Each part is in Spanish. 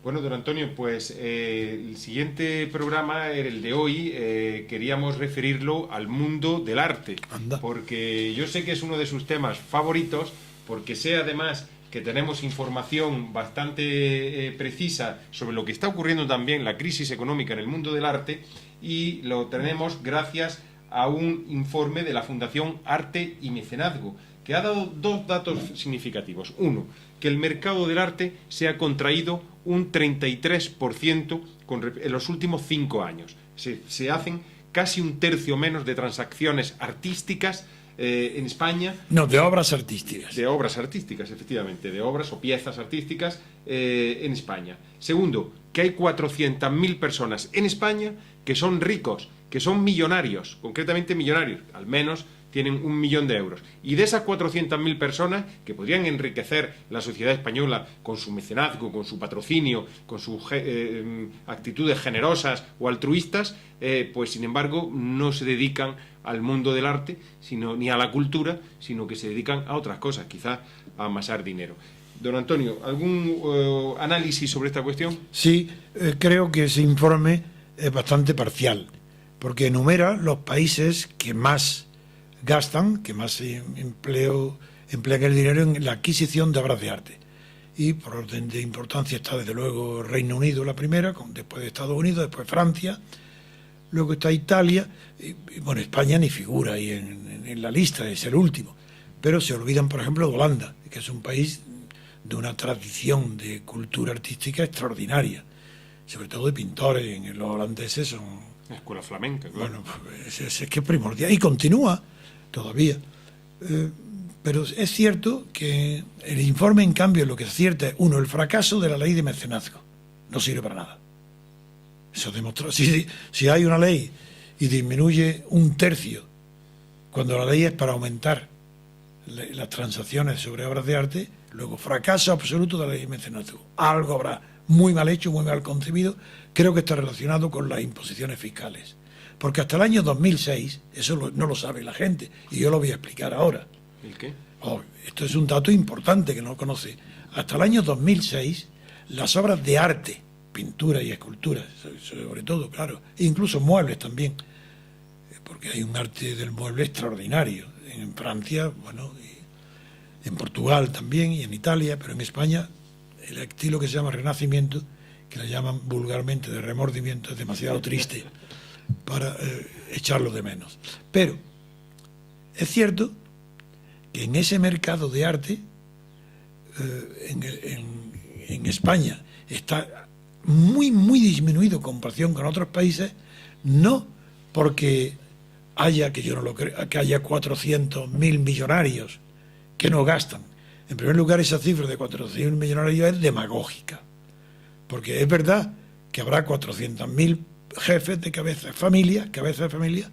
Bueno, don Antonio, pues el siguiente programa, el de hoy, queríamos referirlo al mundo del arte. Anda. Porque yo sé que es uno de sus temas favoritos, porque sé además que tenemos información bastante precisa sobre lo que está ocurriendo también, la crisis económica en el mundo del arte, y lo tenemos gracias a un informe de la Fundación Arte y Mecenazgo, que ha dado dos datos significativos. Uno, que el mercado del arte se ha contraído un 33% en los últimos 5 años. Se hacen casi un tercio menos de transacciones artísticas en España. No, de obras artísticas. De obras artísticas, efectivamente, de obras o piezas artísticas en España. Segundo, que hay 400.000 personas en España que son ricos, que son millonarios, concretamente millonarios, al menos tienen 1 millón de euros. Y de esas 400.000 personas que podrían enriquecer la sociedad española con su mecenazgo, con su patrocinio, con sus actitudes generosas o altruistas, pues sin embargo no se dedican al mundo del arte ni a la cultura, sino que se dedican a otras cosas, quizás a amasar dinero. Don Antonio, ¿algún análisis sobre esta cuestión? Sí, creo que ese informe es bastante parcial, porque enumera los países que más gastan, que más emplean el dinero en la adquisición de obras de arte. Y por orden de importancia está desde luego Reino Unido la primera, después de Estados Unidos, después Francia, luego está Italia, y bueno, España ni figura ahí en la lista, es el último. Pero se olvidan, por ejemplo, de Holanda, que es un país de una tradición de cultura artística extraordinaria, sobre todo de pintores. Los holandeses son... La escuela flamenca, claro. Bueno, es que es primordial, y continúa todavía. Pero es cierto que el informe, en cambio, lo que acierta es, uno, el fracaso de la ley de mecenazgo. No sirve para nada. Eso demostró. Si hay una ley y disminuye un tercio, cuando la ley es para aumentar las transacciones sobre obras de arte, luego fracaso absoluto de la ley de mecenazgo. Algo habrá muy mal hecho, muy mal concebido. Creo que está relacionado con las imposiciones fiscales. Porque hasta el año 2006, eso no lo sabe la gente, y yo lo voy a explicar ahora. ¿El qué? Esto es un dato importante que no lo conoce. Hasta el año 2006, las obras de arte, pintura y escultura, sobre todo, claro, e incluso muebles también, porque hay un arte del mueble extraordinario. En Francia, bueno, y en Portugal también, y en Italia, pero en España, el estilo que se llama Renacimiento, que le llaman vulgarmente de remordimiento, es demasiado triste para echarlo de menos. Pero es cierto que en ese mercado de arte en España está muy disminuido en comparación con otros países, no porque haya, que yo no lo creo, que haya 400.000 millonarios que no gastan. En primer lugar, esa cifra de 400.000 millonarios es demagógica, porque es verdad que habrá 400.000 jefes de cabeza de familia,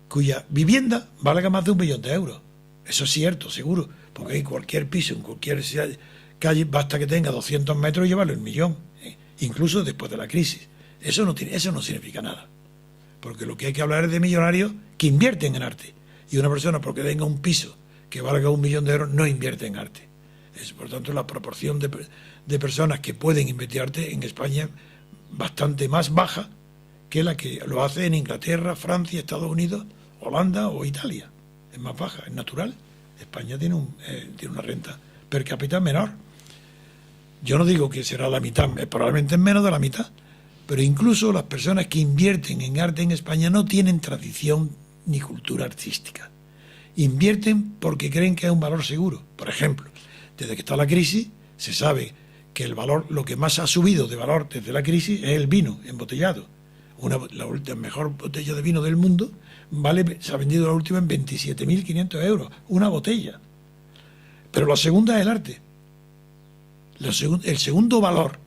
cuya vivienda valga más de 1 millón de euros. Eso es cierto, seguro, porque hay cualquier piso, en cualquier calle, basta que tenga 200 metros y llevarlo 1 millón, incluso después de la crisis. Eso no significa nada, porque lo que hay que hablar es de millonarios que invierten en arte, y una persona porque tenga un piso que valga 1 millón de euros no invierte en arte. Por tanto, la proporción de personas que pueden invertir en arte en España es bastante más baja que la que lo hace en Inglaterra, Francia, Estados Unidos, Holanda o Italia. Es más baja, es natural. España tiene una renta per cápita menor. Yo no digo que será la mitad, probablemente es menos de la mitad, pero incluso las personas que invierten en arte en España no tienen tradición ni cultura artística. Invierten porque creen que es un valor seguro. Por ejemplo, desde que está la crisis, se sabe que el valor, lo que más ha subido de valor desde la crisis es el vino embotellado. La mejor botella de vino del mundo se ha vendido la última en 27.500 euros, una botella. Pero la segunda es el arte. El segundo valor.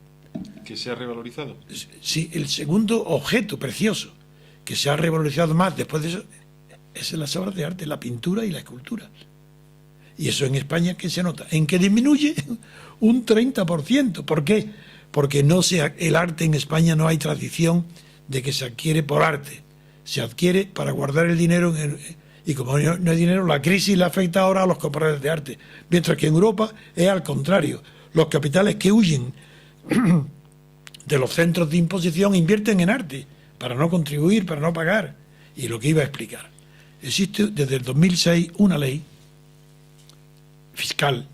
¿Que se ha revalorizado? Sí, el segundo objeto precioso que se ha revalorizado más después de eso es las obras de arte, la pintura y la escultura. Y eso en España, ¿qué se nota? En que disminuye un 30%. ¿Por qué? Porque el arte en España no hay tradición de que se adquiere por arte. Se adquiere para guardar el dinero y como no hay dinero, la crisis le afecta ahora a los compradores de arte. Mientras que en Europa es al contrario. Los capitales que huyen de los centros de imposición invierten en arte, para no contribuir, para no pagar. Y lo que iba a explicar. Existe desde el 2006 una ley fiscal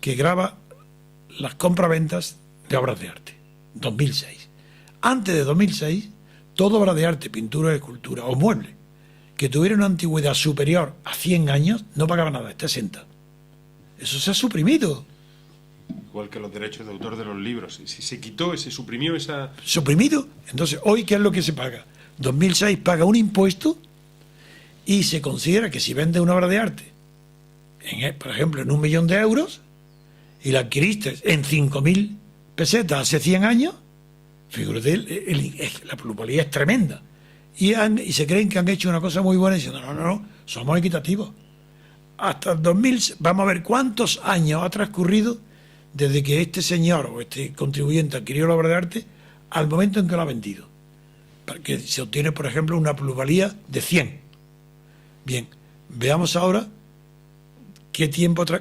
que grava las compraventas de obras de arte. 2006. Antes de 2006, toda obra de arte, pintura, escultura o mueble que tuviera una antigüedad superior a 100 años no pagaba nada, está exenta. Eso se ha suprimido. Igual que los derechos de autor de los libros. Si se quitó, se suprimió esa... Suprimido. Entonces, hoy, ¿qué es lo que se paga? 2006 paga un impuesto y se considera que si vende una obra de arte, por ejemplo, en 1 millón de euros, y la adquiriste en 5.000 pesetas hace 100 años, fíjate, la plusvalía es tremenda. Y se creen que han hecho una cosa muy buena diciendo, no, somos equitativos. Hasta el 2000, vamos a ver cuántos años ha transcurrido desde que este señor o este contribuyente adquirió la obra de arte al momento en que lo ha vendido. Para que se obtiene, por ejemplo, una plusvalía de 100. Bien, veamos ahora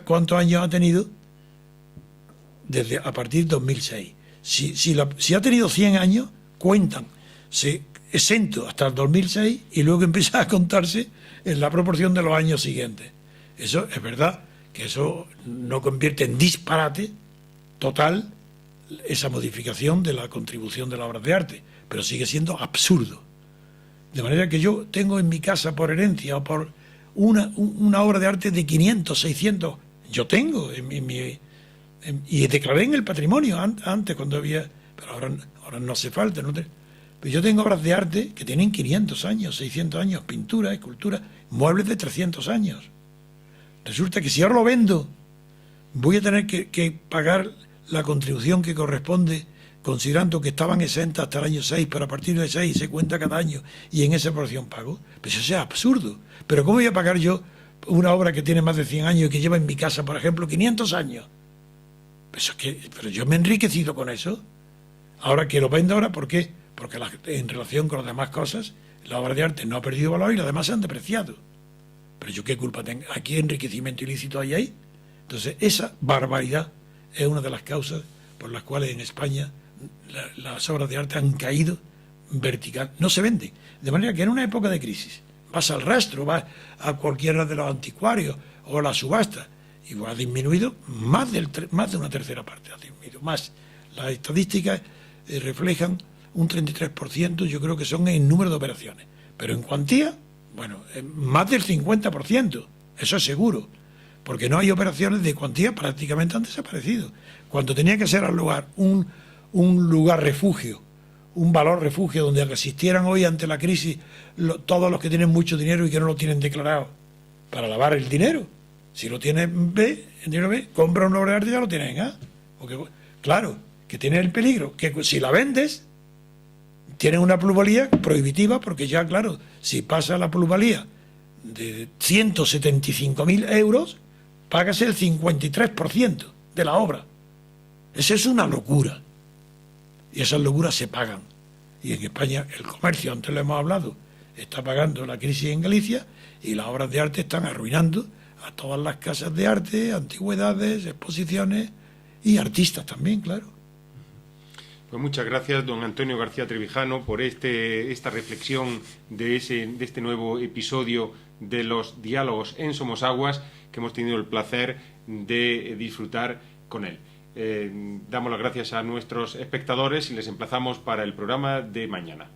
cuántos años ha tenido desde a partir de 2006. Si ha tenido 100 años, cuentan, exento hasta el 2006 y luego empieza a contarse en la proporción de los años siguientes. Eso es verdad que eso no convierte en disparate total esa modificación de la contribución de las obras de arte, pero sigue siendo absurdo. De manera que yo tengo en mi casa por herencia o por una obra de arte de 500, 600, yo tengo y declaré en el patrimonio antes cuando había, pero ahora no hace falta. Pero yo tengo obras de arte que tienen 500 años, 600 años, pintura, escultura, muebles de 300 años. Resulta que si ahora lo vendo, voy a tener que pagar la contribución que corresponde, considerando que estaban exentas hasta el año 6, pero a partir de 6 se cuenta cada año y en esa proporción pago. Pues eso es absurdo. Pero ¿cómo voy a pagar yo una obra que tiene más de 100 años y que lleva en mi casa, por ejemplo, 500 años? Pero yo me he enriquecido con eso. Ahora que lo vendo ahora, ¿por qué? Porque en relación con las demás cosas, la obra de arte no ha perdido valor y las demás se han depreciado. Pero yo qué culpa tengo. ¿Aquí enriquecimiento ilícito hay ahí? Entonces, esa barbaridad es una de las causas por las cuales en España las obras de arte han caído vertical. No se venden. De manera que en una época de crisis, vas al rastro, vas a cualquiera de los anticuarios o a la subasta, y ha disminuido más de una tercera parte. Ha disminuido más. Las estadísticas reflejan un 33%, yo creo que son en número de operaciones. Pero en cuantía, bueno, más del 50%, eso es seguro. Porque no hay operaciones de cuantía, prácticamente han desaparecido. Cuando tenía que ser al lugar un lugar refugio, un valor refugio donde asistieran hoy ante la crisis todos los que tienen mucho dinero y que no lo tienen declarado para lavar el dinero. Si lo tienes B, el dinero B, compra una obra de arte y ya lo tienes en A. Porque, claro, que tiene el peligro, que si la vendes, tienes una plusvalía prohibitiva, porque ya, claro, si pasa la plusvalía de 175.000 euros, pagas el 53% de la obra. Esa es una locura. Y esas locuras se pagan. Y en España el comercio, antes lo hemos hablado, está pagando la crisis en Galicia y las obras de arte están arruinando a todas las casas de arte, antigüedades, exposiciones y artistas también, claro. Pues muchas gracias, don Antonio García Trevijano, por esta reflexión de este nuevo episodio de los diálogos en Somosaguas, que hemos tenido el placer de disfrutar con él. Damos las gracias a nuestros espectadores y les emplazamos para el programa de mañana.